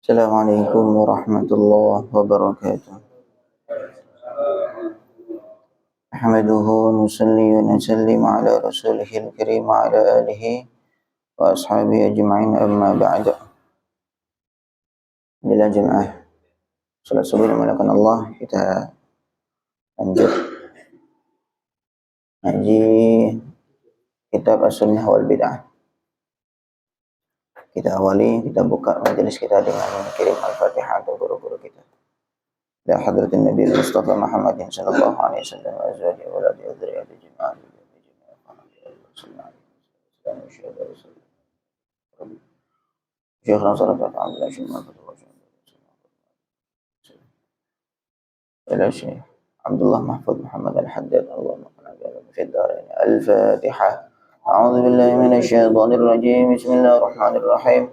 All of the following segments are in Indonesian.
Assalamualaikum warahmatullahi wabarakatuh. Ahmaduhu nusalli wa nusallim ala rasulihil karim wa ala alihi wa ashabihi ajma'in amma ba'da. Bila jemaah salat subuh dimulakan Allah, kita lanjut ngaji kitab As-Sunnah wal Bid'ah. Kita awali, kita buka majelis kita dengan mengirim Al-Fatihah untuk guru-guru kita. Ya hadratin Nabi Mustafa Muhammadin sallallahu alaihi wasallam wa azwajihi wa auladihi wa dzurriyyatihi jami'an. Syekhna sallallahu alaihi wasallam ila Syekh Abdullah Mahfud Muhammad Al-Haddad Allahumma qina fi ad-darain. Al-Fatihah. A'udzu billahi minasy syaithanir rajim. Bismillahir rahmanir rahim.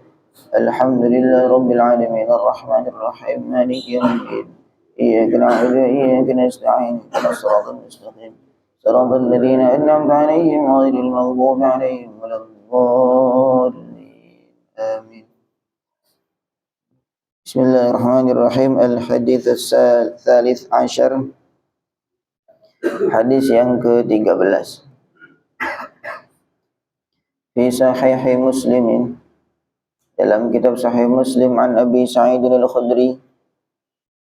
Alhamdulillahi rabbil alamin arrahmanir rahim maliki yaumiddin. Iyyaka na'budu wa iyyaka nasta'in. Ihdinas siratal mustaqim. Siratal ladzina an'amta 'alaihim ghairil maghdubi 'alaihim waladdallin. Amin. Bismillahirrahmanirrahim. Al-hadits ats-tsalits 'ashar. Hadis yang ke-13. Fi sahih Muslimin, dalam kitab Sahih Muslim, an Abi Sa'id Al-Khudri,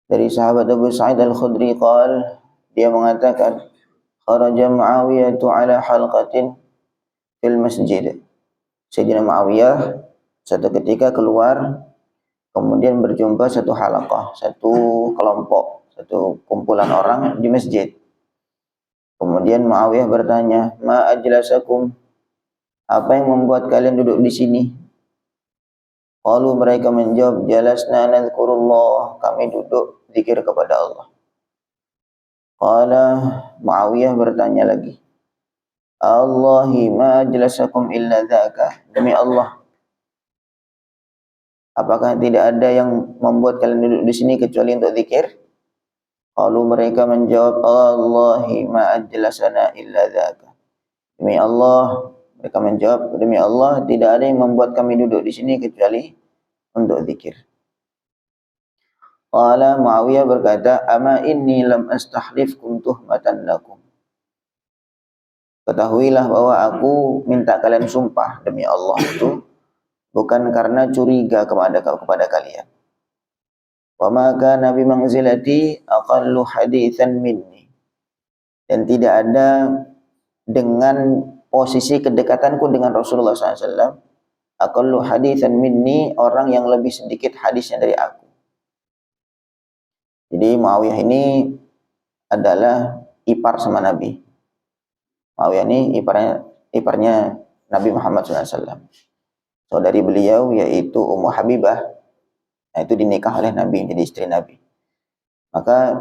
dari sahabat Abu Sa'id Al-Khudri qala, dia mengatakan, kharaja Muawiyah ala halqatin fil masjid. Sayyidina Muawiyah satu ketika keluar, kemudian berjumpa satu halaqah, satu kelompok, satu kumpulan orang di masjid. Kemudian Muawiyah bertanya, ma ajlasakum, apa yang membuat kalian duduk di sini? Qalu, mereka menjawab, jalasna nadhkurullah, kami duduk zikir kepada Allah. Qala, Muawiyah bertanya lagi, Allahi ma ajlasakum illa dzaka, demi Allah, apakah tidak ada yang membuat kalian duduk di sini kecuali untuk zikir? Qalu, mereka menjawab, Allahi ma ajlasana illa dzaka, demi Allah, mereka menjawab, demi Allah, tidak ada yang membuat kami duduk di sini kecuali untuk zikir. Qala, Muawiyah berkata, ama inni lam astahlifkum tuhmatan lakum. Ketahuilah bahwa aku minta kalian sumpah demi Allah itu bukan karena curiga kepada kalian. Wa ma kana bi manzilati aqallu haditsan minni. Dan tidak ada dengan posisi kedekatanku dengan Rasulullah SAW, aqallu haditsan minni, orang yang lebih sedikit hadisnya dari aku. Jadi Muawiyah ini adalah ipar sama Nabi. Muawiyah ini iparnya Nabi Muhammad SAW. Saudari beliau yaitu Ummu Habibah, nah itu dinikah oleh Nabi, jadi istri Nabi. Maka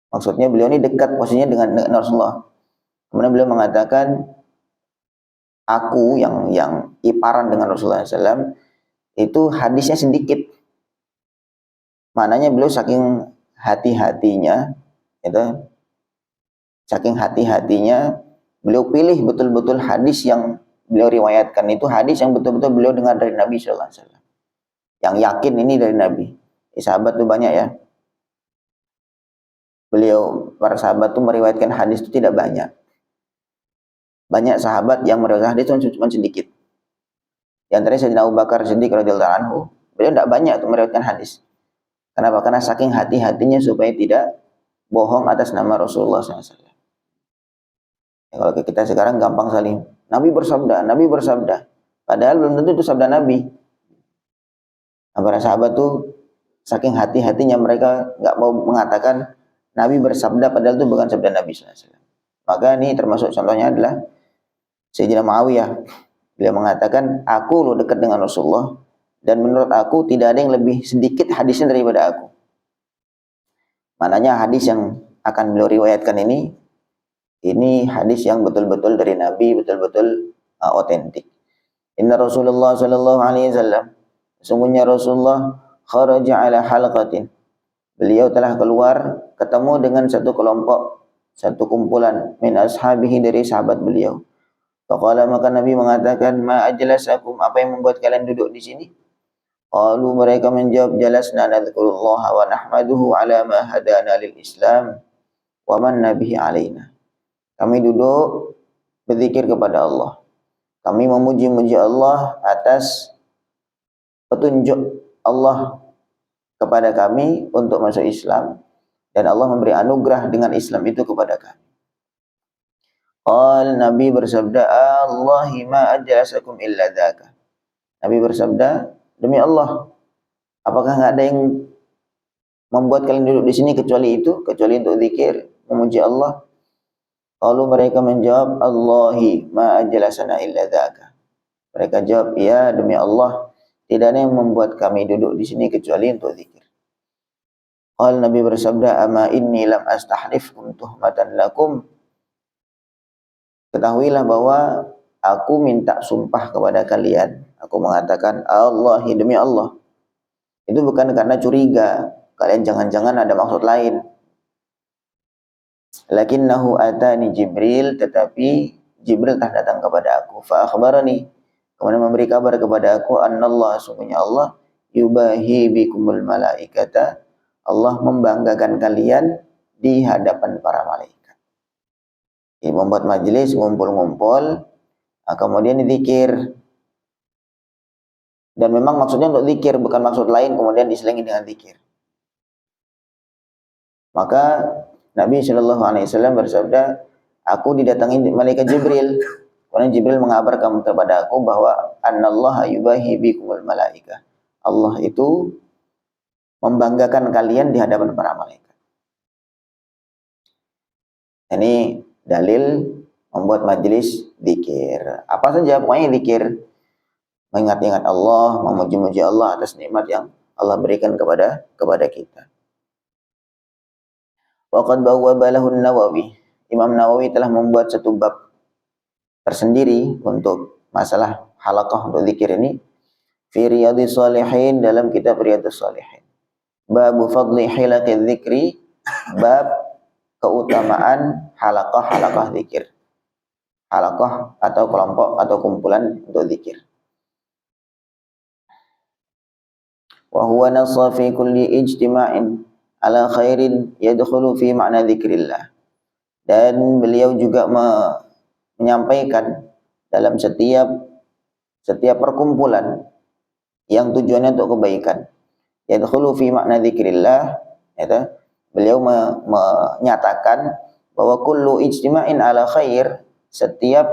maksudnya beliau ini dekat posisinya dengan Rasulullah. Kemudian beliau mengatakan, aku yang iparan dengan Rasulullah SAW itu hadisnya sedikit. Maknanya beliau saking hati-hatinya, itu saking hati-hatinya beliau pilih betul-betul hadis yang beliau riwayatkan itu hadis yang betul-betul beliau dengar dari Nabi SAW. Yang yakin ini dari Nabi. Sahabat itu banyak ya. Para sahabat itu meriwayatkan hadis itu tidak banyak. Banyak sahabat yang meriwayatkan hadis itu cuma sedikit. Di antaranya Sayyidina Abu Bakar Siddiq radhiyallahu anhu, beliau tidak banyak untuk meriwayatkan hadis. Kenapa? Karena saking hati-hatinya supaya tidak bohong atas nama Rasulullah SAW. Ya, kalau kita sekarang gampang saling, Nabi bersabda. Padahal belum tentu itu sabda Nabi. Nah, para sahabat tuh saking hati-hatinya mereka nggak mau mengatakan Nabi bersabda, padahal itu bukan sabda Nabi SAW. Maka ini termasuk contohnya adalah Sayyidina Muawiyah. Beliau mengatakan, aku lo dekat dengan Rasulullah, dan menurut aku tidak ada yang lebih sedikit hadisnya daripada aku. Maknanya hadis yang akan beliau riwayatkan ini hadis yang betul-betul dari Nabi, betul-betul otentik. Inna Rasulullah sallallahu alaihi wasallam, sesungguhnya Rasulullah kharaja ala halqatin, beliau telah keluar ketemu dengan satu kelompok, satu kumpulan min ashabihi, dari sahabat beliau. Faqala, maka Nabi mengatakan, ma ajlasakum, apa yang membuat kalian duduk di sini? Qalu, mereka menjawab, jalasna nadhkurullah wa nahmaduhu ala ma hadana lil Islam wa manna bihi alaina. Kami duduk berzikir kepada Allah. Kami memuji-muji Allah atas petunjuk Allah kepada kami untuk masuk Islam, dan Allah memberi anugerah dengan Islam itu kepada kami. Nabi bersabda, Allahi ma ajlasakum illa dzaka. Nabi bersabda, demi Allah, apakah enggak ada yang membuat kalian duduk di sini kecuali itu, kecuali untuk zikir, memuji Allah? Lalu mereka menjawab, Allahi ma ajlasana illa dzaka. Mereka jawab, ya demi Allah, tidak ada yang membuat kami duduk di sini kecuali untuk zikir. Nabi bersabda, ama inni lam astahrifkum tuhmatan lakum. Ketahuilah bahwa aku minta sumpah kepada kalian. Aku mengatakan, Allahi demi Allah. Itu bukan karena curiga, kalian jangan-jangan ada maksud lain. Lakinnahu atani Jibril, tetapi Jibril telah datang kepada aku. Fa akhbarani, kemudian memberi kabar kepada aku, annallah, sungguhnya Allah, yubahi bikumul malaikata, Allah membanggakan kalian di hadapan para malaikat. Jadi membuat majelis, ngumpul-ngumpul, kemudian dizikir. Dan memang maksudnya untuk zikir, bukan maksud lain kemudian diselingi dengan zikir. Maka Nabi Shallallahu Alaihi Wasallam bersabda, aku didatangi malaikat Jibril. Kemudian Jibril mengabarkan kepada aku bahwa Anallaha yubahi bikumul malaika. Allah itu membanggakan kalian di hadapan para malaikat. Ini dalil membuat majelis zikir. Apa saja pokoknya zikir. Mengingat-ingat Allah, memuji-muji Allah atas nikmat yang Allah berikan kepada kita. Waqad bawwaba lahu Nawawi. Imam Nawawi telah membuat satu bab tersendiri untuk masalah halaqah untuk zikir ini fi Riyadhis Shalihin, dalam kitab Riyadhis Shalihin. Babu fadli hilaqidz dzikri, bab keutamaan halaqah zikir. Halaqah atau kelompok atau kumpulan untuk zikir. Wa huwa nassa fi kulli ijtima'in ala khairin yadkhulu fi ma'na dzikrillah. Dan beliau juga menyampaikan dalam setiap perkumpulan yang tujuannya untuk kebaikan, yadkhulu fi ma'na dzikrillah, ya, beliau menyatakan bahwa kullu ijtima'in ala khair, setiap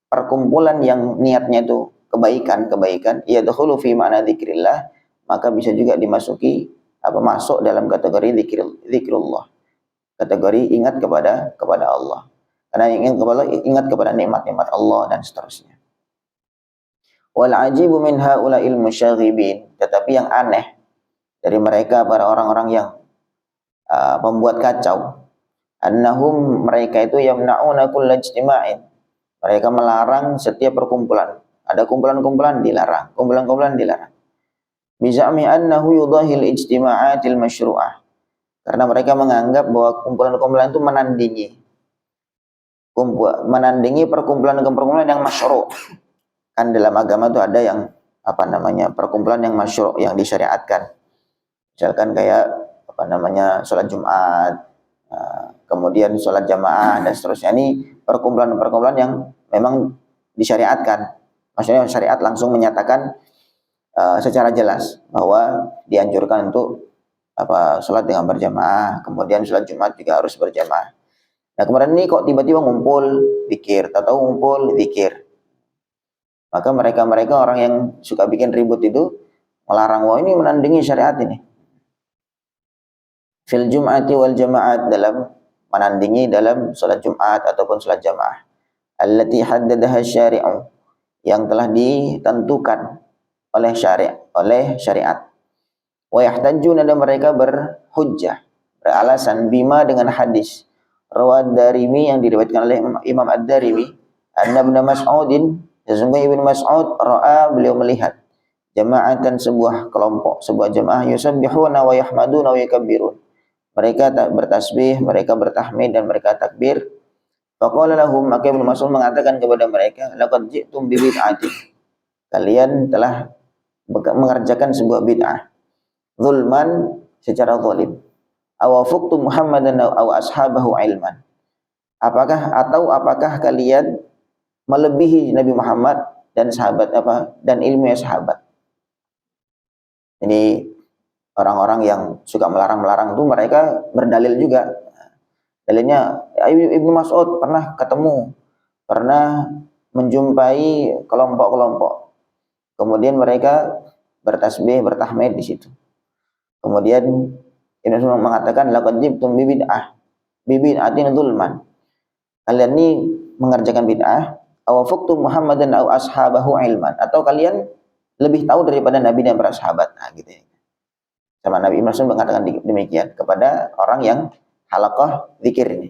perkumpulan yang niatnya itu kebaikan, yadkhulu fi ma'na dzikrillah, maka bisa juga dimasuki masuk dalam kategori zikrullah, kategori ingat kepada Allah. Karena ingat kepada nikmat-nikmat Allah dan seterusnya. Wal ajibu min haula'il musyaghibin, tetapi yang aneh dari mereka para orang-orang yang membuat kacau, annahum, mereka itu yamna'una kulla ijtima'in, mereka melarang setiap perkumpulan. Ada kumpulan-kumpulan dilarang, kumpulan-kumpulan dilarang. Biza'mi annahu yudahil ijtima'atil masyru'ah, karena mereka menganggap bahwa kumpulan-kumpulan itu menandingi perkumpulan-perkumpulan yang masyru'. Kan dalam agama itu ada yang perkumpulan yang masyru', yang disyariatkan. Misalkan kayak sholat Jumat, kemudian sholat jamaah dan seterusnya. Ini perkumpulan-perkumpulan yang memang disyariatkan. Maksudnya syariat langsung menyatakan secara jelas bahwa dianjurkan untuk sholat dengan berjamaah, kemudian sholat Jumat juga harus berjamaah. Nah kemarin ini kok tiba-tiba ngumpul zikir, tahu ngumpul zikir. Maka mereka orang yang suka bikin ribut itu melarang, wah ini menandingi syariat ini. Fil Jum'ati wal Jama'at, dalam menandingi dalam sholat Jumat ataupun sholat jamaah. Allati haddadaha syari'u, yang telah ditentukan oleh syariat. Wa yahtajjuna, dan mereka berhujjah, beralasan bima, dengan hadis rawad Darimi, yang diriwayatkan oleh Imam Ad-Darimi, anna Ibnu Mas'udin, sesungguhnya Ibnu Mas'ud ra'a, beliau melihat jama'atan, sebuah kelompok, sebuah jamaah, yusabbihuna wa yahmaduna wa yukabbirun, mereka bertasbih, mereka bertahmid, dan mereka takbir. Faqala lahum, maka Ibnu Mas'ud mengatakan kepada mereka, laqad ji'tum bi bid'atin, kalian telah mengerjakan sebuah bid'ah, zulman, secara zalim, awafuktu Muhammadan aw ashabahu ilman, apakah kalian melebihi Nabi Muhammad dan sahabat dan ilmunya sahabat. Jadi orang-orang yang suka melarang-melarang itu mereka berdalil juga. Dalilnya Ibnu Mas'ud pernah menjumpai kelompok-kelompok. Kemudian mereka bertasbih, bertahmid di situ. Kemudian Ibnu Mas'ud mengatakan laqad jibtum bid'atin dzulman. Kalian ini mengerjakan bid'ah, awafuktum Muhammadan aw ashabahu ilman, atau kalian lebih tahu daripada Nabi dan para sahabat. Nah, gitu ya. Sama Nabi Ibnu Mas'ud mengatakan demikian kepada orang yang halaqah zikir ini.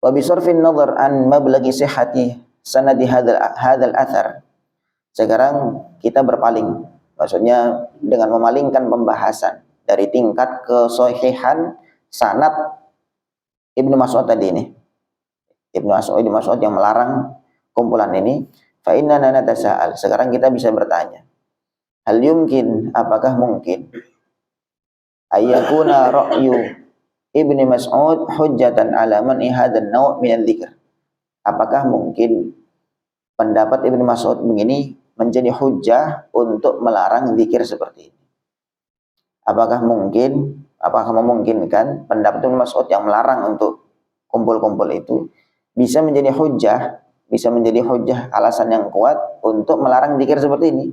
Wa bisarfin nazar an mablaghi sihhati sanadi hadzal athar. Sekarang kita berpaling, maksudnya dengan memalingkan pembahasan dari tingkat kesahihan sanad Ibnu Mas'ud tadi ini. Ibnu Mas'ud yang melarang kumpulan ini. Fa inna natasa'al. Sekarang kita bisa bertanya. Hal yumkin, apakah mungkin ayyakuna ra'yu Ibnu Mas'ud hujjatan ala man hadan naw' min dzikr. Apakah mungkin pendapat Ibnu Mas'ud begini menjadi hujjah untuk melarang zikir seperti ini? Apakah memungkinkan pendapat Ibnu Mas'ud yang melarang untuk kumpul-kumpul itu bisa menjadi hujjah alasan yang kuat untuk melarang zikir seperti ini?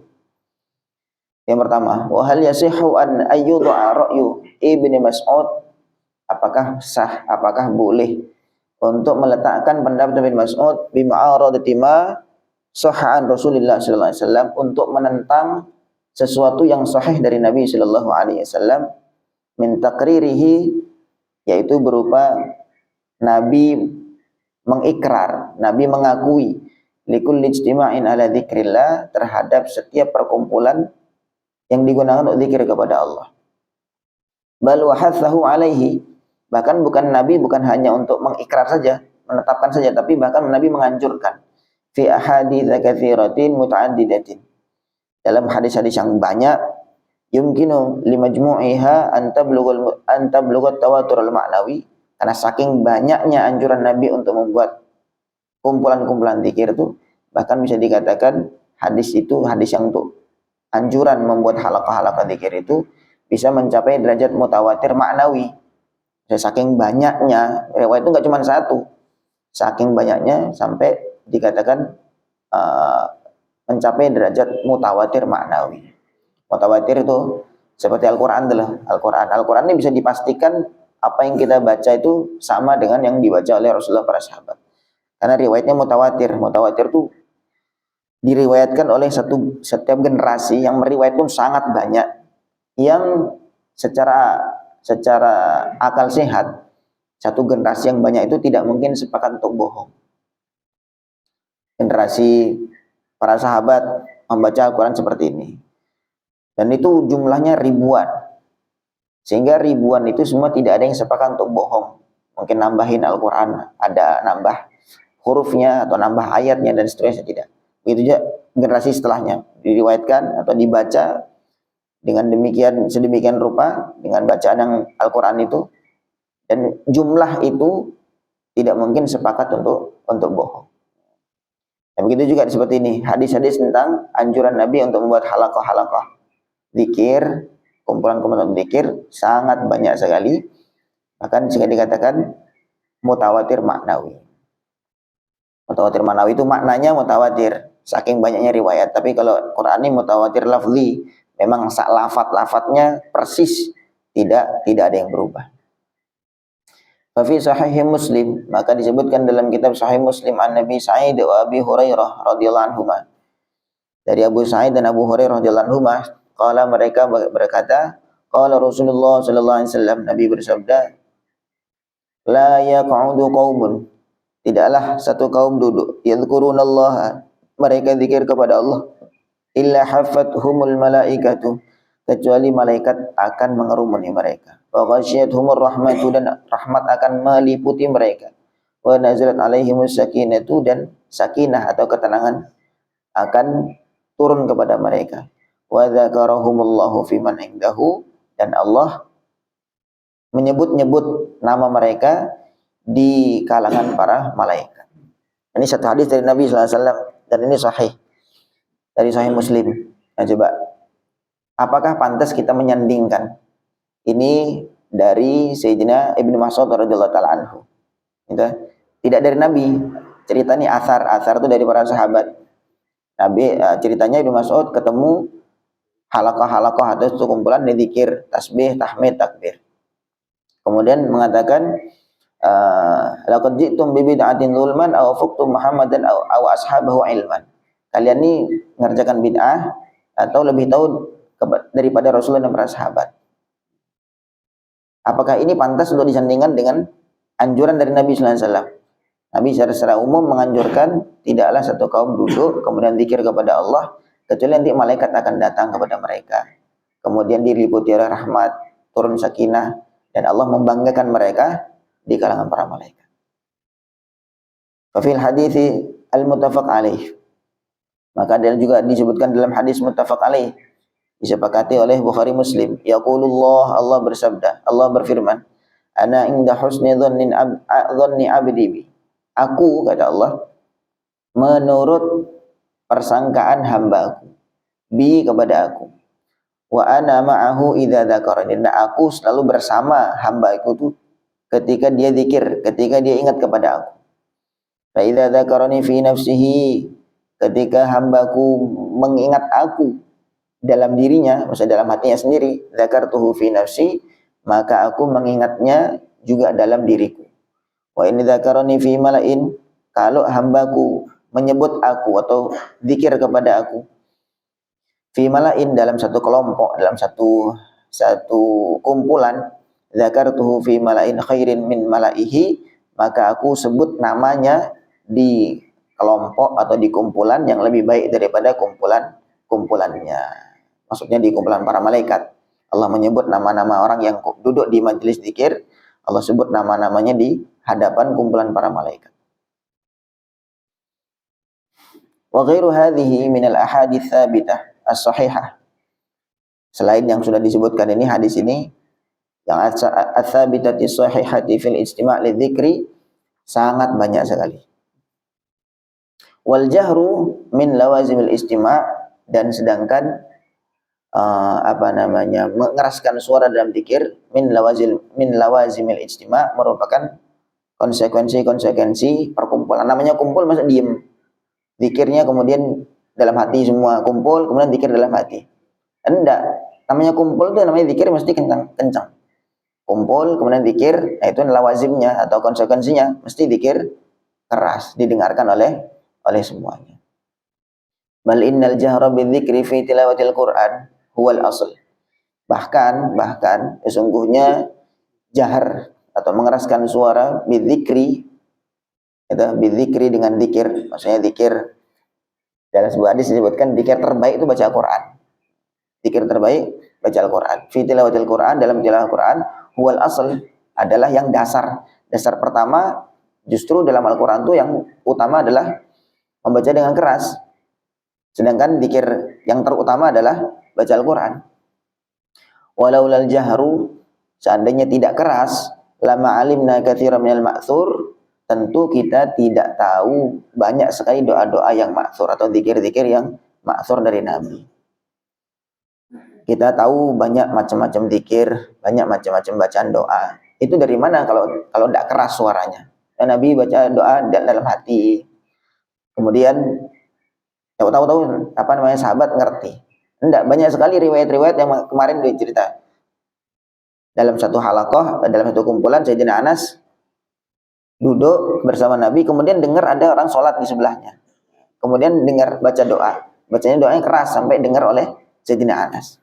Yang pertama, wa hal yasihu an ayyudha ra'yu Ibnu Mas'ud, apakah sah, apakah boleh untuk meletakkan pendapat Ibnu Mas'ud bima'aradati ma sahhan Rasulullah sallallahu alaihi wasallam, untuk menentang sesuatu yang sahih dari Nabi sallallahu alaihi wasallam, min taqririhi, yaitu berupa Nabi mengikrar, Nabi mengakui likulli ijtima'in ala dzikrillah, terhadap setiap perkumpulan yang digunakan untuk zikir kepada Allah. Bal wa hathahu alaihi, bahkan Nabi bukan hanya untuk mengikrar saja, menetapkan saja, tapi bahkan Nabi menganjurkan fi ahadits katsiratin mutaaddidatin, dalam hadis-hadis yang banyak, yumkinu limajmu'iha an tablugha tawatur al-ma'nawi, karena saking banyaknya anjuran Nabi untuk membuat kumpulan-kumpulan zikir itu, bahkan bisa dikatakan hadis yang untuk anjuran membuat halaqah-halaqah zikir itu bisa mencapai derajat mutawatir ma'nawi. Saking banyaknya riwayat itu nggak cuma satu, saking banyaknya sampai dikatakan mencapai derajat mutawatir ma'nawi. Mutawatir itu seperti Al-Quran adalah Al-Quran ini bisa dipastikan apa yang kita baca itu sama dengan yang dibaca oleh Rasulullah, para sahabat, karena riwayatnya mutawatir. Mutawatir itu diriwayatkan oleh setiap generasi, yang meriwayat pun sangat banyak, yang secara akal sehat satu generasi yang banyak itu tidak mungkin sepakat untuk bohong. Generasi para sahabat membaca Al-Quran seperti ini, dan itu jumlahnya ribuan, sehingga ribuan itu semua tidak ada yang sepakat untuk bohong. Mungkin nambahin Al-Quran, ada nambah hurufnya atau nambah ayatnya dan seterusnya, tidak. Begitu juga generasi setelahnya diriwayatkan atau dibaca dengan sedemikian rupa dengan bacaan yang Al-Quran itu, dan jumlah itu tidak mungkin sepakat untuk bohong. Dan begitu juga seperti ini, hadis-hadis tentang anjuran Nabi untuk membuat halaqah zikir, kumpulan-kumpulan zikir sangat banyak sekali, bahkan jika dikatakan mutawatir maknawi. Mutawatir maknawi itu maknanya mutawatir, saking banyaknya riwayat. Tapi kalau Quran ini mutawatir lafzi, memang lafaz-lafaznya persis, tidak ada yang berubah. Fa fi sahih Muslim, maka disebutkan dalam kitab Sahih Muslim an Nabi Sa'id wa Abi Hurairah radhiyallahu anhuma, dari Abu Sa'id dan Abu Hurairah radhiyallahu anhuma, qala, mereka berkata, qala Rasulullah sallallahu alaihi wasallam, Nabi bersabda, la yaq'udu qaumun, tidaklah satu kaum duduk, yadhkurunallaha, mereka zikir kepada Allah, illa haffathumul malaikatu, kecuali malaikat akan mengerumuni mereka, wa ghasyiyatuhumur rahmatu, dan rahmat akan meliputi mereka, wa nazalat alaihimus sakinatu, dan sakinah atau ketenangan akan turun kepada mereka. Wa dzakarahumullahu fiman indahu, dan Allah menyebut-nyebut nama mereka di kalangan para malaikat. Ini satu hadis dari Nabi SAW dan ini sahih dari Sahih Muslim. Nah, coba, apakah pantas kita menyandingkan ini dari Sayyidina Ibnu Mas'ud radhiyallahu taala anhu? Gitu. Tidak dari Nabi. Cerita ini asar itu dari para sahabat. Nabi ceritanya Ibnu Mas'ud ketemu halaqah atau sekumpulan dzikir, tasbih, tahmid, takbir. Kemudian mengatakan laqad ji'tum bi bid'atin zulman aw faqtum Muhammadan aw ashabahu ilman. Kalian ini mengerjakan bid'ah atau lebih tahu daripada Rasulullah dan para sahabat. Apakah ini pantas untuk disandingkan dengan anjuran dari Nabi sallallahu alaihi wasallam? Nabi secara umum menganjurkan tidaklah satu kaum duduk kemudian zikir kepada Allah kecuali nanti malaikat akan datang kepada mereka. Kemudian diliputi oleh rahmat, turun sakinah, dan Allah membanggakan mereka di kalangan para malaikat. Fil hadits al-muttafaq alaih. Maka dia juga disebutkan dalam hadis muttafaq alaih, disepakati oleh Bukhari Muslim. Yaqulullah, Allah bersabda, Allah berfirman, ana inda husni dhanni abdi bi. Aku, kata Allah, menurut persangkaan hambaku bi kepada aku. Wa ana ma'ahu idza dzakarani. Dan aku selalu bersama hambaku itu ketika dia zikir, ketika dia ingat kepada aku. Fa idza dzakarani fi nafsihi, ketika hambaku mengingat aku dalam dirinya, maksudnya dalam hatinya sendiri, dzakartuhu fi nafsi, maka aku mengingatnya juga dalam diriku. Wa in dzakarani fi mala'in, kalau hambaku menyebut aku atau zikir kepada aku fi mala'in, dalam satu kelompok, dalam satu kumpulan, dzakartuhu fi mala'in khairin min mala'ihi, maka aku sebut namanya di kelompok atau di kumpulan yang lebih baik daripada kumpulannya. Maksudnya di kumpulan para malaikat. Allah menyebut nama-nama orang yang duduk di majelis zikir, Allah sebut nama-namanya di hadapan kumpulan para malaikat. Wa ghairu hadhihi min al-ahadits tsabitah as-sahihah. Selain yang sudah disebutkan ini, hadis ini yang ats-tsabitati as-sahihati fil istima' lidzikri sangat banyak sekali. Wal jahru min lawazimil istima', dan sedangkan mengeraskan suara dalam zikir min lawazimil istima' merupakan konsekuensi perkumpulan. Namanya kumpul masa diem. Zikirnya kemudian dalam hati semua kumpul, kemudian zikir dalam hati. Enggak. Namanya kumpul itu namanya zikir mesti kencang. Kumpul kemudian zikir, itu lawazimnya atau konsekuensinya mesti zikir keras, didengarkan oleh semuanya. Bal innal jahra bidzikri fi tilawatil Qur'an huwal asl. Bahkan sesungguhnya jahar atau mengeraskan suara bidzikri, itu bidzikri dengan zikir, maksudnya zikir dalam sebuah hadis disebutkan zikir terbaik itu baca Al-Qur'an. Zikir terbaik baca Al-Qur'an. Fi tilawatil Qur'an, dalam tilawah Al-Qur'an, huwal asl, adalah yang dasar. Dasar pertama justru dalam Al-Qur'an itu yang utama adalah membaca dengan keras. Sedangkan zikir yang terutama adalah baca Al-Qur'an. Walaulal jahru, seandainya tidak keras, lama alimna katsiran minal ma'tsur, tentu kita tidak tahu banyak sekali doa-doa yang ma'tsur atau zikir-zikir yang ma'tsur dari Nabi. Kita tahu banyak macam-macam zikir, banyak macam-macam bacaan doa. Itu dari mana kalau tidak keras suaranya? Dan Nabi baca doa dalam hati. Kemudian tahu sahabat ngerti. Enggak, banyak sekali riwayat-riwayat yang kemarin dicerita. Dalam satu halaqah, dalam satu kumpulan, Sayyidina Anas duduk bersama Nabi, kemudian dengar ada orang sholat di sebelahnya. Kemudian dengar baca doa. Bacanya doanya keras sampai dengar oleh Sayyidina Anas.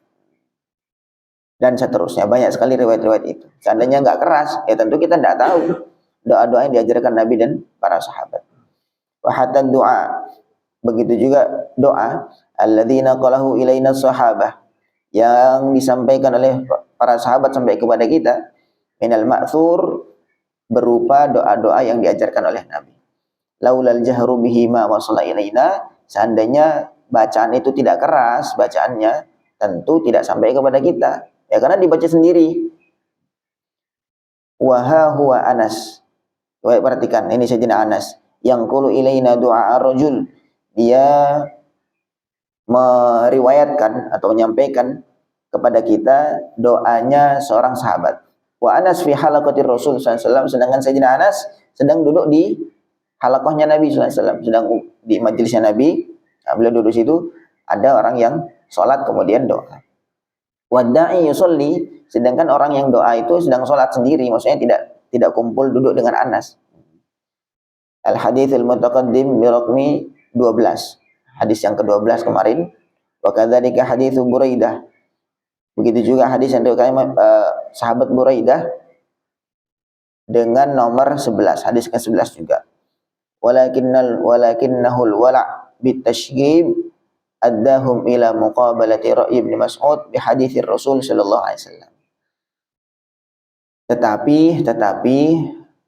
Dan seterusnya, banyak sekali riwayat-riwayat itu. Seandainya enggak keras, ya tentu kita enggak tahu doa-doa yang diajarkan Nabi dan para sahabat. Wa hatta doa, begitu juga doa alladzina qalahu ilaina sahabah, yang disampaikan oleh para sahabat sampai kepada kita, minal ma'tsur, berupa doa-doa yang diajarkan oleh Nabi. Laulal jahru bihi ma wasala ilaina, seandainya bacaan itu tidak keras, bacaannya tentu tidak sampai kepada kita. Ya karena dibaca sendiri. Wa huwa Anas. Coba perhatikan, ini Sayyidina Anas. Yang qulu ilaina du'a ar-rajul. Dia meriwayatkan atau menyampaikan kepada kita doanya seorang sahabat. Wa Anas fi halaqatir Rasul sallallahu alaihi wasallam, sedangkan Sayyidina Anas sedang duduk di halaqahnya Nabi sallallahu alaihi wasallam, sedang di majelisnya Nabi. Nah, beliau duduk situ, ada orang yang sholat kemudian doa. Wa da'i yusolli, sedangkan orang yang doa itu sedang sholat sendiri, maksudnya tidak kumpul duduk dengan Anas. Al haditsul mutaqaddim bi raqmi 12. Hadis yang ke-12 kemarin. Wa kadzalika haditsu Buraidah. Begitu juga hadis yang diriwayatkan sahabat Buraidah dengan nomor 11, hadis ke-11 juga. Walakinnahul wala' bitasygib addahum ila muqabalati ra'yi Ibnu Mas'ud bi haditsir Rasul sallallahu alaihi wasallam. Tetapi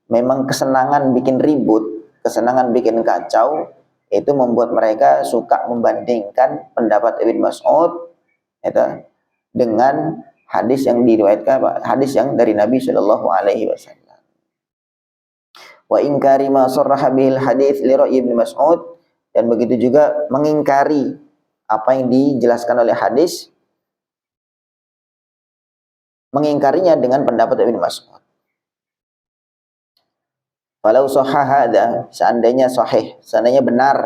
memang kesenangan bikin ribut, kesenangan bikin kacau itu membuat mereka suka membandingkan pendapat Ibnu Mas'ud itu dengan hadis yang diriwayatkan, hadis yang dari Nabi sallallahu alaihi wasallam. Wa inkari ma sarraha bil hadis li ra'yi Ibnu Mas'ud, dan begitu juga mengingkari apa yang dijelaskan oleh hadis, mengingkarinya dengan pendapat Ibnu Mas'ud. Walau sahha hadza, seandainya sahih, seandainya benar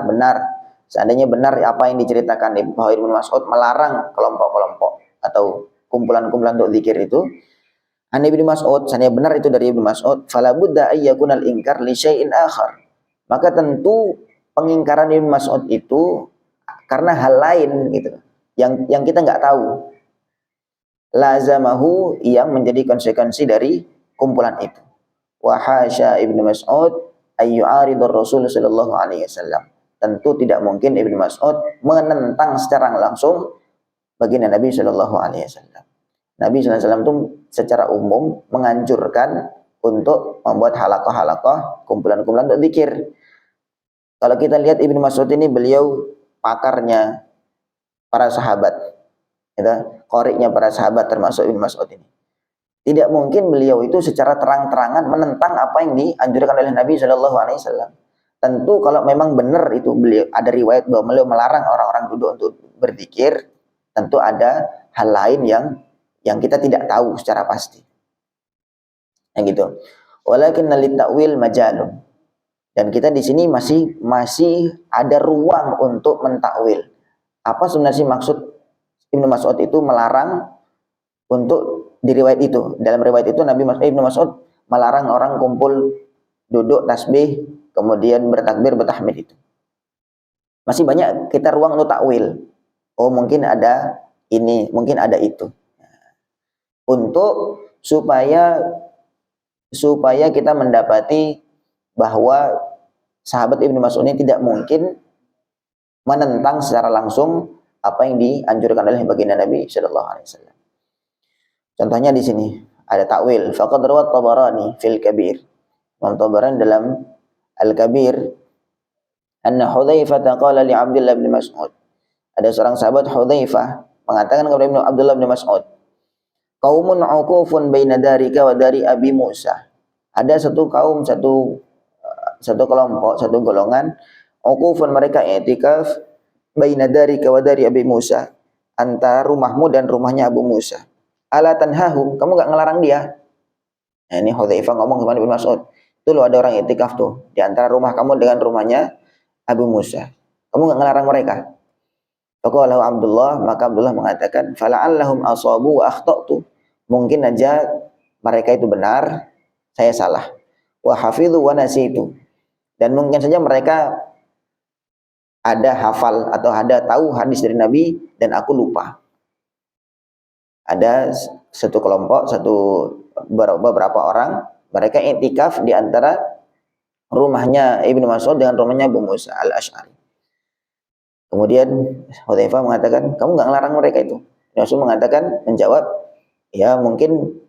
apa yang diceritakan bahwa Ibnu Mas'ud melarang kelompok-kelompok atau kumpulan-kumpulan untuk zikir itu, an Ibnu Mas'ud, seandainya benar itu dari Ibnu Mas'ud, fala budda ayyakunal inkar li syai'in akhar. Maka tentu pengingkaran Ibnu Mas'ud itu karena hal lain gitu, yang kita nggak tahu. Lazamahu, yang menjadi konsekuensi dari kumpulan itu. Wa hasya Ibnu Mas'ud ayyu'aridur Rasul sallallahu alaihi wasallam. Tentu tidak mungkin Ibnu Mas'ud menentang secara langsung baginda Nabi sallallahu alaihi wasallam. Nabi sallallahu alaihi wasallam itu secara umum menganjurkan untuk membuat halaqah-halaqah, kumpulan-kumpulan untuk zikir. Kalau kita lihat Ibnu Mas'ud ini, beliau pakarnya para sahabat, qori'nya para sahabat termasuk Ibnu Mas'ud ini. Tidak mungkin beliau itu secara terang-terangan menentang apa yang dianjurkan oleh Nabi sallallahu alaihi wasallam. Tentu kalau memang benar itu beliau ada riwayat bahwa beliau melarang orang-orang duduk untuk berzikir, tentu ada hal lain yang kita tidak tahu secara pasti. Yang gitu. Walakin lit ta'wil majalun. Dan kita di sini masih ada ruang untuk mentakwil. Apa sebenarnya maksud Ibnu Mas'ud itu melarang untuk di riwayat itu? Dalam riwayat itu Ibnu Mas'ud melarang orang kumpul duduk tasbih kemudian bertakbir bertahmid itu. Masih banyak kita ruang untuk takwil. Oh, mungkin ada ini, mungkin ada itu. Untuk supaya kita mendapati bahwa sahabat Ibnu Mas'ud ini tidak mungkin menentang secara langsung apa yang dianjurkan oleh baginda Nabi sallallahu alaihi wasallam. Contohnya di sini ada takwil. Faqad rawat Tabarani fil Kabir. Imam Tabarani dalam Al-Kabir, anna Hudzaifah qala li Abdullah bin Mas'ud. Ada seorang sahabat Hudzaifah mengatakan kepada Abdullah bin Mas'ud, qaumun uqufun baina darika wa dari Abi Musa. Ada satu kaum, satu kelompok, satu golongan, uqufun, mereka i'tikaf baina darika wa dari Abi Musa, antara rumahmu dan rumahnya Abu Musa. Ala tanhahum, kamu enggak ngelarang dia? Nah, ini Hudzaifah ngomong kepada Ibnu Mas'ud. Itu loh, ada orang i'tikaf tuh di antara rumah kamu dengan rumahnya Abu Musa. Kamu enggak ngelarang mereka? Faqala Abdullah, maka Abdullah mengatakan, fala'allahum asabu wa akhtatu. Mungkin aja mereka itu benar, saya salah. Wa hafidhu wa nasitu. Dan mungkin saja mereka ada hafal atau ada tahu hadis dari Nabi dan aku lupa. Ada satu kelompok, beberapa orang, mereka i'tikaf di antara rumahnya Ibnu Mas'ud dengan rumahnya Abu Musa al-Asy'ari. Kemudian Hudzaifah mengatakan, kamu enggak ngelarang mereka itu? Rasul menjawab, ya mungkin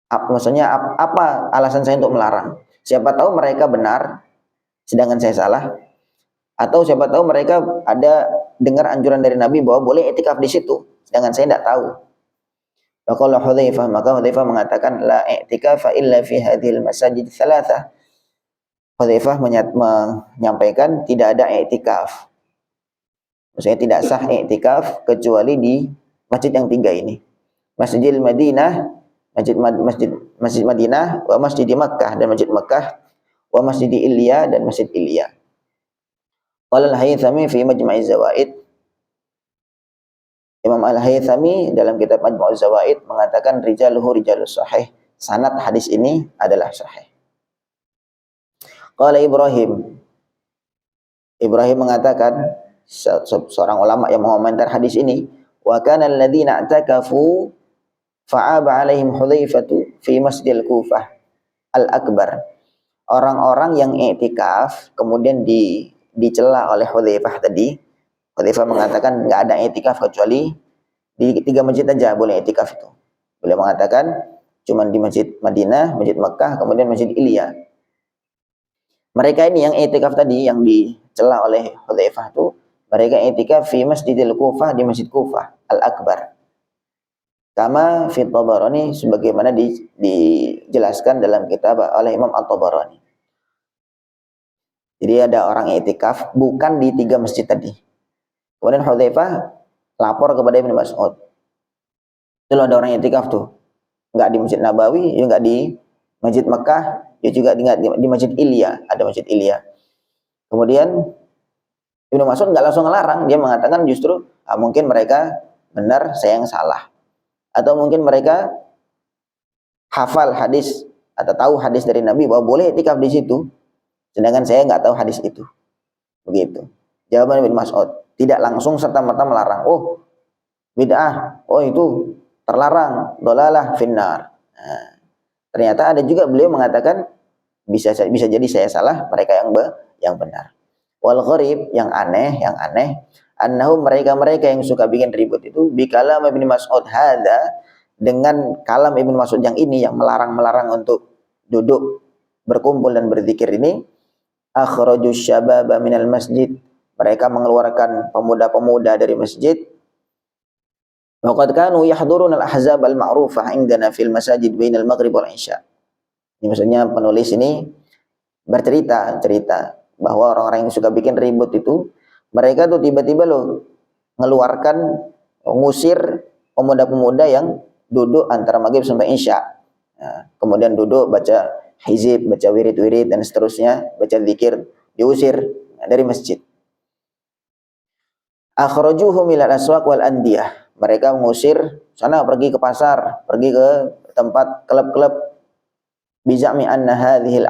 maksudnya apa alasan saya untuk melarang? Siapa tahu mereka benar sedangkan saya salah. Atau siapa tahu mereka ada dengar anjuran dari Nabi bahwa boleh i'tikaf di situ, sedangkan saya tidak tahu. Faqala Hudzaifah, maka Hudzaifah mengatakan la i'tikafa illa fi hadhil masajid tsalatsa. Hudzaifah menyampaikan tidak ada i'tikaf. Maksudnya tidak sah i'tikaf kecuali di masjid yang tiga ini. Masjidil Madinah, Masjid Madinah, wa Masjid Makkah dan Masjid Makkah, wa Masjid Ilya dan Masjid Ilya. Qala Al-Haythami fi Majma'iz Zawaid. Imam Al-Haythami dalam kitab Majmu'uz Zawaid mengatakan rijaluhu rijalus sahih. Sanad hadis ini adalah sahih. Qala Ibrahim. Ibrahim mengatakan, seorang ulama yang mengomentar hadis ini, wa kana alladziina i'takafu fa'aba 'alaihim Hudzaifatu fi Masjidil Kufah Al-Akbar. Orang-orang yang i'tikaf kemudian dicela oleh Hudzaifah tadi. Hudzaifah mengatakan enggak ada i'tikaf kecuali di tiga masjid aja boleh i'tikaf itu. Beliau mengatakan cuma di Masjid Madinah, Masjid Makkah, kemudian Masjid Ilya. Mereka ini yang i'tikaf tadi yang dicela oleh Hudzaifah itu, mereka i'tikaf fi Masjidil Kufah, di Masjid Kufah Al-Akbar. Kama fi Tabarani, sebagaimana dijelaskan dalam kitab oleh Imam At-Tabarani. Jadi ada orang i'tikaf bukan di tiga masjid tadi. Kemudian Hudzaifah lapor kepada Ibnu Mas'ud. Itu ada orang i'tikaf tuh. Enggak di Masjid Nabawi, ya enggak di Masjid Mekah, ya juga di Masjid Ilya, ada Masjid Ilya. Kemudian Ibnu Mas'ud enggak langsung ngelarang, dia mengatakan justru mungkin mereka benar, saya yang salah. Atau mungkin mereka hafal hadis atau tahu hadis dari Nabi bahwa boleh i'tikaf di situ, sedangkan saya enggak tahu hadis itu. Begitu. Jawaban Ibnu Mas'ud, tidak langsung serta-merta melarang. Oh, bid'ah. Oh, itu terlarang, dhalalah finnar. Nah, ternyata ada juga beliau mengatakan bisa jadi saya salah, mereka yang benar. Wal gharib, yang aneh, annahum mereka yang suka bikin ribut itu bi kalam Ibnu Mas'ud hadza, dengan kalam Ibnu Mas'ud yang ini yang melarang untuk duduk berkumpul dan berzikir ini, akhrajus syababa minal masjid, mereka mengeluarkan pemuda-pemuda dari masjid. Waqad kanu yahduruna al-ahzab al-ma'rufah indana fil masajid bainal maghrib wal isya. Ini maksudnya penulis ini cerita bahwa orang-orang yang suka bikin ribut itu, mereka tuh tiba-tiba ngusir pemuda-pemuda yang duduk antara maghrib sampai isya. Nah, kemudian duduk baca hizib, baca wirid-wirid dan seterusnya, baca zikir, diusir dari masjid. Akhrajuhum ilal aswaq wal andiyah. Mereka mengusir sana, pergi ke pasar, pergi ke tempat klub-klub, bizami anna hadhil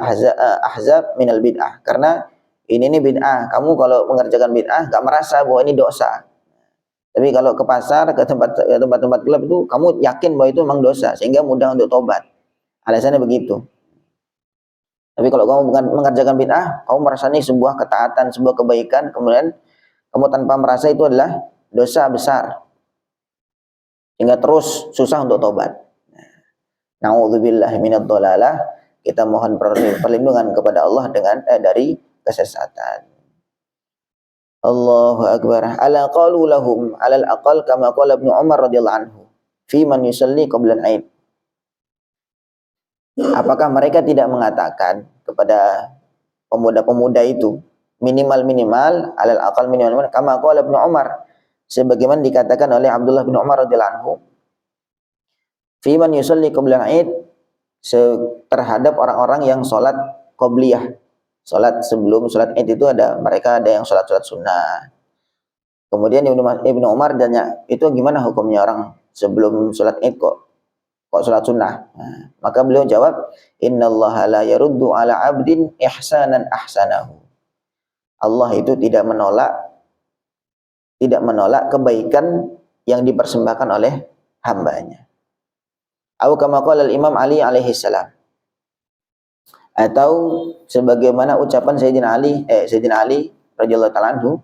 ahzab minal bid'ah, karena ini bid'ah. Kamu kalau mengerjakan bid'ah enggak merasa bahwa ini dosa. Tapi kalau ke pasar, ke tempat-tempat klub itu kamu yakin bahwa itu memang dosa, sehingga mudah untuk tobat. Alasannya begitu. Tapi kalau kamu bukan mengerjakan bid'ah, kamu merasa ini sebuah ketaatan, sebuah kebaikan, kemudian kamu tanpa merasa itu adalah dosa besar, sehingga terus susah untuk tobat. Na'udzubillahi minadh dhalalah, kita mohon perlindungan kepada Allah dari kesesatan. Allahu akbar. Ala qalu lahum alal aqal kama qala Ibnu Umar radhiyallahu anhu fi man yusalli qabla al-'aid. Apakah mereka tidak mengatakan kepada pemuda-pemuda itu minimal alal aqal minimal kama qala Ibnu Umar, sebagaimana dikatakan oleh Abdullah bin Umar radhiyallahu anhu, fi man yusalli qabla al-'aid, terhadap orang-orang yang salat qabliyah. Salat sebelum salat Id itu mereka ada yang salat sunnah. Kemudian Ibnu Umar tanya, itu gimana hukumnya orang sebelum salat Id kok salat sunnah? Nah, maka beliau jawab, innallaha la yaruddu ala 'abdin ihsanan ahsanahu. Allah itu tidak menolak kebaikan yang dipersembahkan oleh hambanya. Atau kama qala Imam Ali alaihi salam, atau sebagaimana ucapan Sayyidina Ali radhiyallahu ta'ala anhu,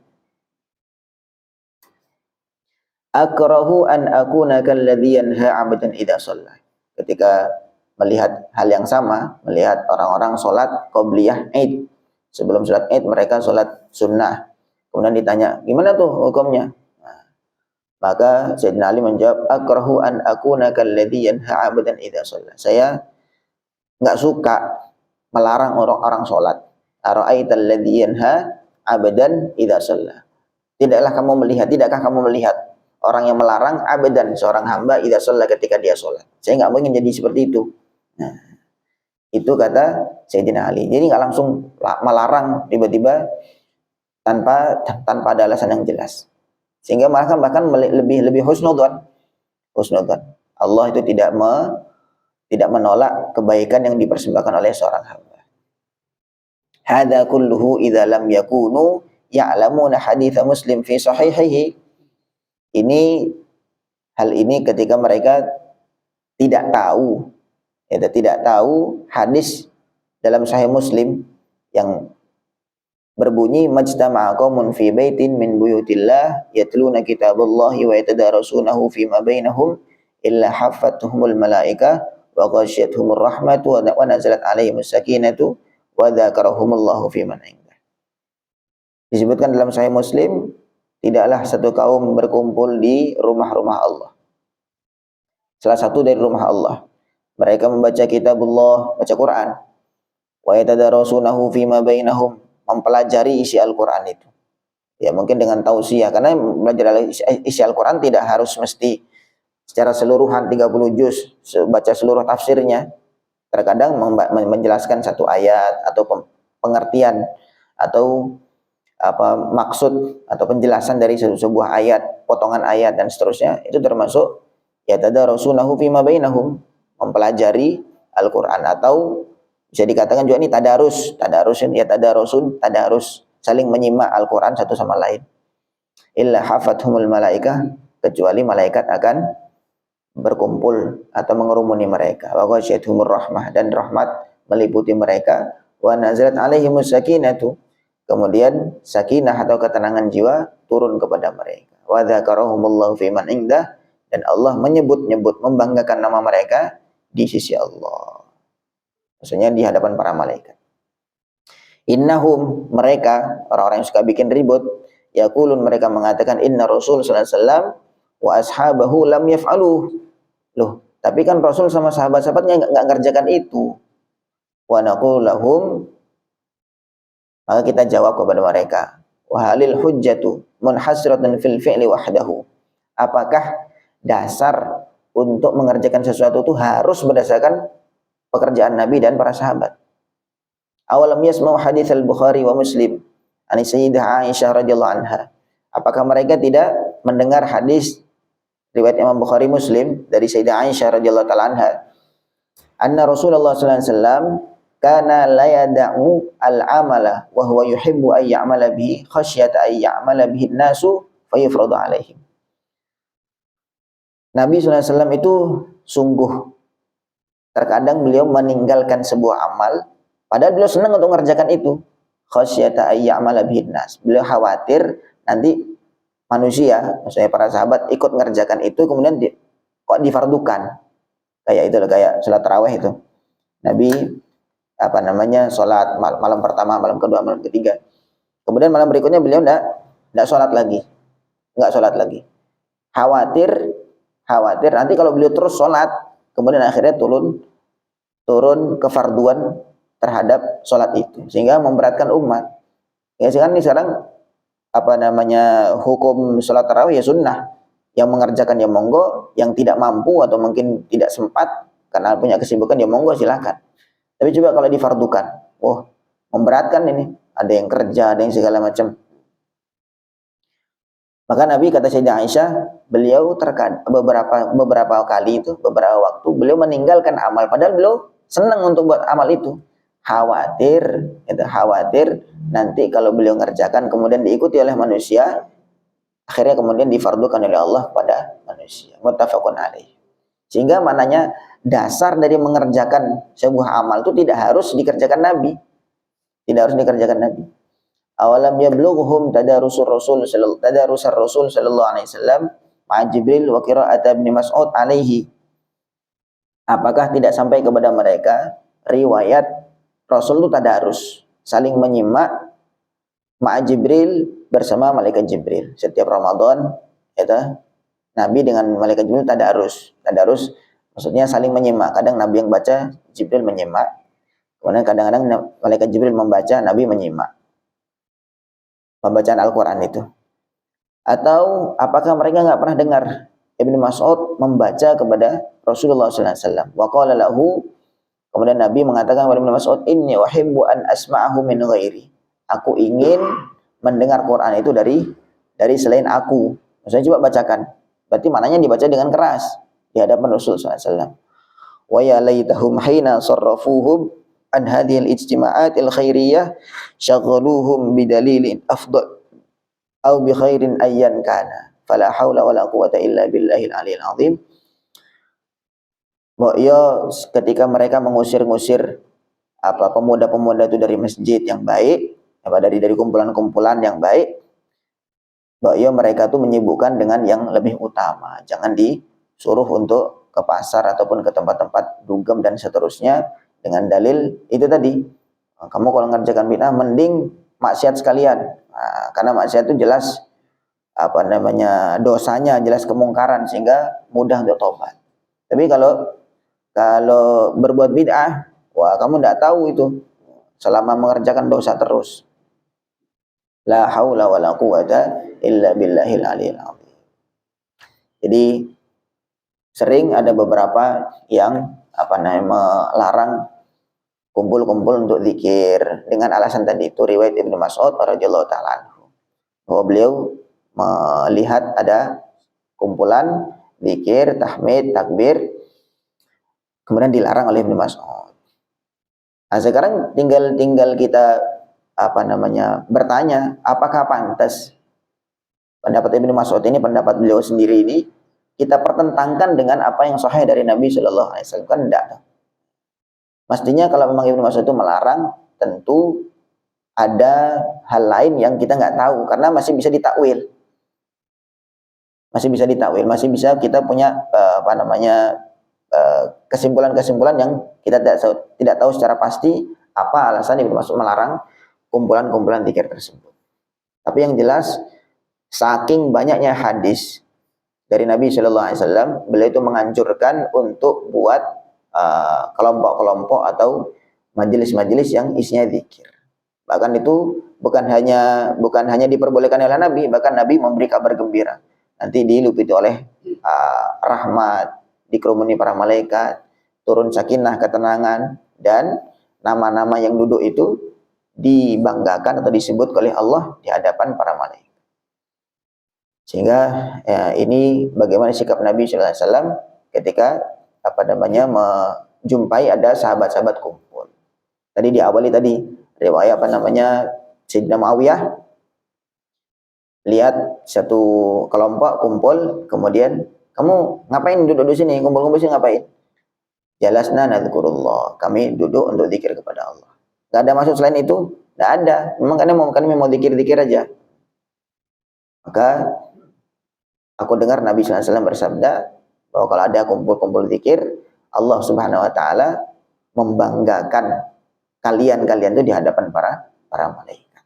akrahu an akuna kalladzi yanha 'abdan idza shalla. Ketika melihat hal yang sama, melihat orang-orang salat qabliyah Id, sebelum salat Id mereka salat sunnah. Kemudian ditanya, gimana tuh hukumnya? Nah, maka Sayyidina Ali menjawab, akrahu an akuna kalladzi yanha 'abdan idza shalla. Saya enggak suka melarang orang-orang salat. Ara'aital ladzi yanha 'abdan idza shalla. Tidakkah kamu melihat orang yang melarang 'abdan, seorang hamba idza shalla, ketika dia salat. Saya enggak ingin jadi seperti itu. Nah, itu kata Sayyidina Ali. Jadi enggak langsung melarang tiba-tiba tanpa ada alasan yang jelas. Sehingga bahkan lebih husnudzon. Allah itu tidak menolak kebaikan yang dipersembahkan oleh seorang hamba. Hadza kulluhu idza lam yakunu ya'lamuna hadits Muslim fi sahihihi. Hal ini ketika mereka tidak tahu hadis dalam Sahih Muslim yang berbunyi, majtama'a qaumun fi baitin min buyutillah yatluna kitaballahi wa yatadarasunahu fima bainahum illa haffatuhumul malaika wa ghasyiyatuhumur rahmatu wa nazalat alaihimus sakinatu wa dzakarahumullahu fi man indah. Disebutkan dalam Sahih Muslim, tidaklah satu kaum berkumpul di rumah-rumah Allah. Salah satu dari rumah Allah. Mereka membaca kitabullah, baca Quran. Wa yatadarasunahu fima bainahum, mempelajari isi Al-Quran itu. Ya mungkin dengan tausiah, karena belajar isi Al-Quran tidak harus mesti secara seluruhan 30 juz, baca seluruh tafsirnya. Terkadang menjelaskan satu ayat atau pengertian atau maksud atau penjelasan dari sebuah ayat, potongan ayat dan seterusnya, itu termasuk yatadarasunahu fima bainahum, mempelajari Al-Quran. Atau bisa dikatakan juga ini tadarus saling menyimak Al-Quran satu sama lain. Illa hafathumul malaikah, kecuali malaikat akan berkumpul atau mengerumuni mereka. Wa ghasyiyatuhumur rahmah, dan rahmat meliputi mereka. Wa nazalat alaihimus sakinatu, kemudian sakinah atau ketenangan jiwa turun kepada mereka. Wa dzakarahumullahu fi man indah, dan Allah menyebut-nyebut, membanggakan nama mereka di sisi Allah. Maksudnya di hadapan para malaikat. Innahum, mereka, orang-orang yang suka bikin ribut, yaqulun, mereka mengatakan, inna Rasul sallallahu alaihi wasallam wa ashabahu lam yaf'aluh. Loh, tapi kan Rasul sama sahabat-sahabatnya enggak ngerjakan itu. Wa naqul lahum, maka kita jawab kepada mereka, wa halil hujjatu munhasratun fil fi'li wahdahu. Apakah dasar untuk mengerjakan sesuatu itu harus berdasarkan pekerjaan Nabi dan para sahabat? Awalam yasma'u hadits al-Bukhari wa Muslim ani Sayyidah Aisyah radhiyallahu anha. Apakah mereka tidak mendengar hadis riwayat Imam Bukhari Muslim dari Sayyidah Aisyah radhiyallahu taala anha, anna Rasulullah sallallahu alaihi wasallam kana la yada'u al-amala wa huwa yuhibbu ay ya'mala bihi khasyata ay ya'mala bihi an-nasu fayufradu alaihim. Nabi sallallahu alaihi wasallam itu sungguh terkadang beliau meninggalkan sebuah amal padahal beliau senang untuk mengerjakan itu. Khasyata ay ya'mala bihi an-nas. Beliau khawatir nanti manusia, maksudnya para sahabat, ikut mengerjakan itu kemudian kok difardukan. Kayak itu loh, kayak salat tarawih itu. Nabi salat malam pertama, malam kedua, malam ketiga. Kemudian malam berikutnya beliau enggak salat lagi. Enggak salat lagi. Khawatir nanti kalau beliau terus salat, kemudian akhirnya turun kefarduan terhadap salat itu, sehingga memberatkan umat. Ya sekarang hukum salat tarawih ya sunnah. Yang mengerjakan ya monggo, yang tidak mampu atau mungkin tidak sempat karena punya kesibukan ya monggo silakan. Tapi coba kalau difardukan, memberatkan ini. Ada yang kerja, ada yang segala macam. Maka Nabi, kata Sayyidah Aisyah, beliau terkadang beberapa kali itu, beberapa waktu beliau meninggalkan amal padahal beliau senang untuk buat amal itu. Khawatir nanti kalau beliau ngerjakan kemudian diikuti oleh manusia, akhirnya kemudian difardukan oleh Allah pada manusia. Muttafaqun alaih. Sehingga maknanya dasar dari mengerjakan sebuah amal itu tidak harus dikerjakan Nabi. Awalam yablughuhum tadarusur Rasul sallallahu alaihi wasallam ma'a Jibril wa qira'at Ibnu Mas'ud alaihi. Apakah tidak sampai kepada mereka riwayat Rasul itu tadarus, saling menyimak ma'a Jibril bersama malaikat Jibril. Setiap Ramadan itu Nabi dengan malaikat Jibril tadarus. Tadarus maksudnya saling menyimak. Kadang Nabi yang baca, Jibril menyimak. Kemudian kadang-kadang malaikat Jibril membaca, Nabi menyimak pembacaan Al-Quran itu. Atau apakah mereka nggak pernah dengar Ibnu Mas'ud membaca kepada Rasulullah SAW? Wa qala lahu, kemudian Nabi mengatakan kepada Ibnu Mas'ud, inni uhibbu an asma'ahu min ghairi. Aku ingin mendengar Quran itu dari selain aku. Maksudnya coba bacakan. Berarti maknanya dibaca dengan keras di hadapan Rasulullah SAW. Wa ya laitahum hina sarrafuhum an hadhil ijtima'atil khairiyah syaghaluhum bidalilin afdal au bi khairin ayyan kana fala haula wala quwata illa billahil aliyil azim. Bahwa ketika mereka mengusir-ngusir pemuda-pemuda itu dari masjid yang baik, dari kumpulan-kumpulan yang baik, bahwa mereka itu menyibukkan dengan yang lebih utama. Jangan disuruh untuk ke pasar ataupun ke tempat-tempat dugem dan seterusnya dengan dalil itu tadi. Kamu kalau ngerjakan bid'ah mending maksiat sekalian. Nah, karena maksiat itu jelas dosanya, jelas kemungkaran sehingga mudah untuk tobat. Tapi kalau berbuat bid'ah, wah kamu tidak tahu itu selama mengerjakan dosa terus. La haula wala quwata illa billahil aliyil azim. Jadi sering ada beberapa yang melarang kumpul-kumpul untuk zikir dengan alasan tadi itu riwayat Ibnu Mas'ud radhiyallahu taala anhu. Bahwa beliau melihat ada kumpulan zikir, tahmid, takbir kemudian dilarang oleh Ibnu Mas'ud. Nah, sekarang tinggal kita bertanya, apakah pantas pendapat Ibnu Mas'ud ini, pendapat beliau sendiri ini kita pertentangkan dengan apa yang sahih dari Nabi Shallallahu Alaihi Wasallam? Kan enggak. Mestinya kalau memang Ibnu Mas'ud itu melarang, tentu ada hal lain yang kita nggak tahu karena masih bisa ditakwil. Masih bisa ditakwil, masih bisa kita punya kesimpulan-kesimpulan yang kita tidak tahu secara pasti apa alasan Ibnu Mas'ud melarang kumpulan-kumpulan zikir tersebut. Tapi yang jelas saking banyaknya hadis dari Nabi Shallallahu Alaihi Wasallam, beliau itu menganjurkan untuk buat kelompok-kelompok atau majelis-majelis yang isinya zikir. Bahkan itu bukan hanya diperbolehkan oleh Nabi, bahkan Nabi memberi kabar gembira. Nanti diliputi oleh rahmat, dikerumuni para malaikat, turun sakinah, ketenangan, dan nama-nama yang duduk itu dibanggakan atau disebut oleh Allah di hadapan para malaikat. Sehingga ini bagaimana sikap Nabi Sallallahu Alaihi Wasallam ketika menjumpai ada sahabat-sahabat kumpul. Tadi diawali tadi riwayat Sayyidina Muawiyah lihat satu kelompok kumpul, kemudian kamu ngapain duduk di sini, kumpul-kumpul sini ngapain? Jalasna nadzkurullah, kami duduk untuk zikir kepada Allah. Enggak ada maksud selain itu, enggak ada. Memang kami mau zikir-zikir aja. Maka aku dengar Nabi sallallahu alaihi wasallam bersabda bahwa kalau ada kumpul-kumpul zikir, Allah Subhanahu wa taala membanggakan kalian itu di hadapan para malaikat.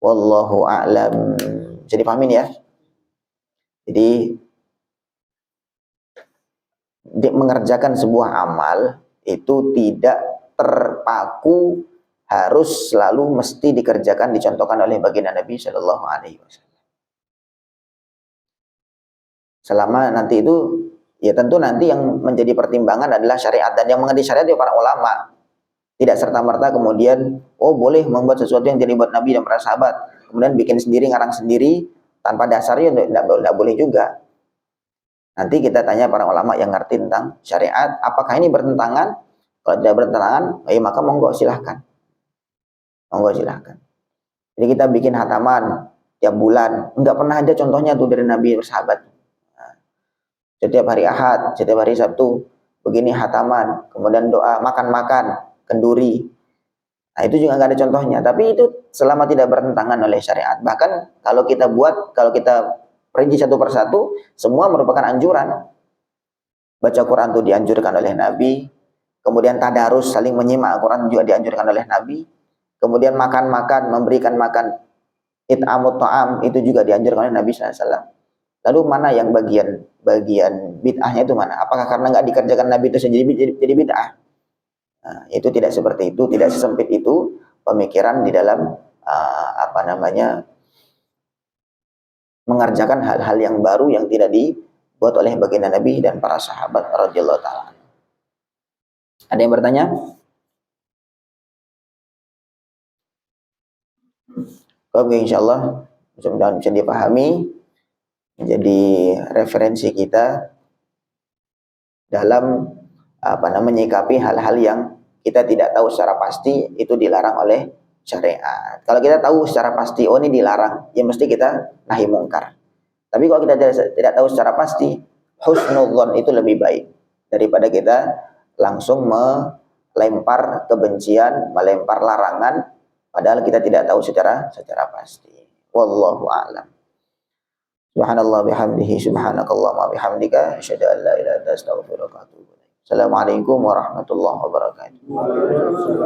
Wallahu a'lam. Jadi pahamin ya. Jadi mengerjakan sebuah amal itu tidak terpaku harus selalu mesti dikerjakan, dicontohkan oleh baginda Nabi Shallallahu Alaihi Wasallam. Selama nanti itu, ya tentu nanti yang menjadi pertimbangan adalah syariat, dan yang mengerti syariat itu para ulama. Tidak serta-merta kemudian, oh boleh membuat sesuatu yang jadi buat Nabi dan para sahabat, kemudian bikin sendiri, ngarang sendiri, tanpa dasarnya, tidak boleh juga. Nanti kita tanya para ulama yang ngerti tentang syariat, apakah ini bertentangan? Kalau tidak bertentangan, maka monggo silahkan. Monggo silahkan. Jadi kita bikin hataman tiap bulan, nggak pernah ada contohnya tuh dari Nabi bersahabat. Setiap hari Ahad, setiap hari Sabtu, begini hataman, kemudian doa, makan-makan, kenduri. Nah itu juga nggak ada contohnya. Tapi itu selama tidak bertentangan oleh syariat. Bahkan kalau kita perinci satu persatu, semua merupakan anjuran. Baca Quran itu dianjurkan oleh Nabi. Kemudian tadarus, saling menyimak Al-Quran juga dianjurkan oleh Nabi. Kemudian makan-makan, memberikan makan it'amut ta'am itu juga dianjurkan oleh Nabi sallallahu alaihi wasallam. Lalu mana yang bagian bid'ahnya itu mana? Apakah karena nggak dikerjakan Nabi itu jadi bid'ah? Nah, itu tidak seperti itu, tidak sesempit itu pemikiran di dalam mengerjakan hal-hal yang baru yang tidak dibuat oleh baginda Nabi dan para sahabat radhiyallahu taala. Ada yang bertanya? Oke, insyaallah mudah-mudahan bisa dipahami, menjadi referensi kita dalam menyikapi hal-hal yang kita tidak tahu secara pasti itu dilarang oleh syariat. Kalau kita tahu secara pasti, oh ini dilarang, ya mesti kita nahi mungkar. Tapi kalau kita tidak tahu secara pasti, husnudzon itu lebih baik daripada kita langsung melempar kebencian, melempar larangan, padahal kita tidak tahu secara pasti. Wallahu a'lam. Subhanallah bihamdihi, subhanakallah wa bihamdika, asyhadu an la ilaha illa anta, astaghfiruka wa atubu ilaik. Assalamualaikum warahmatullahi wabarakatuh.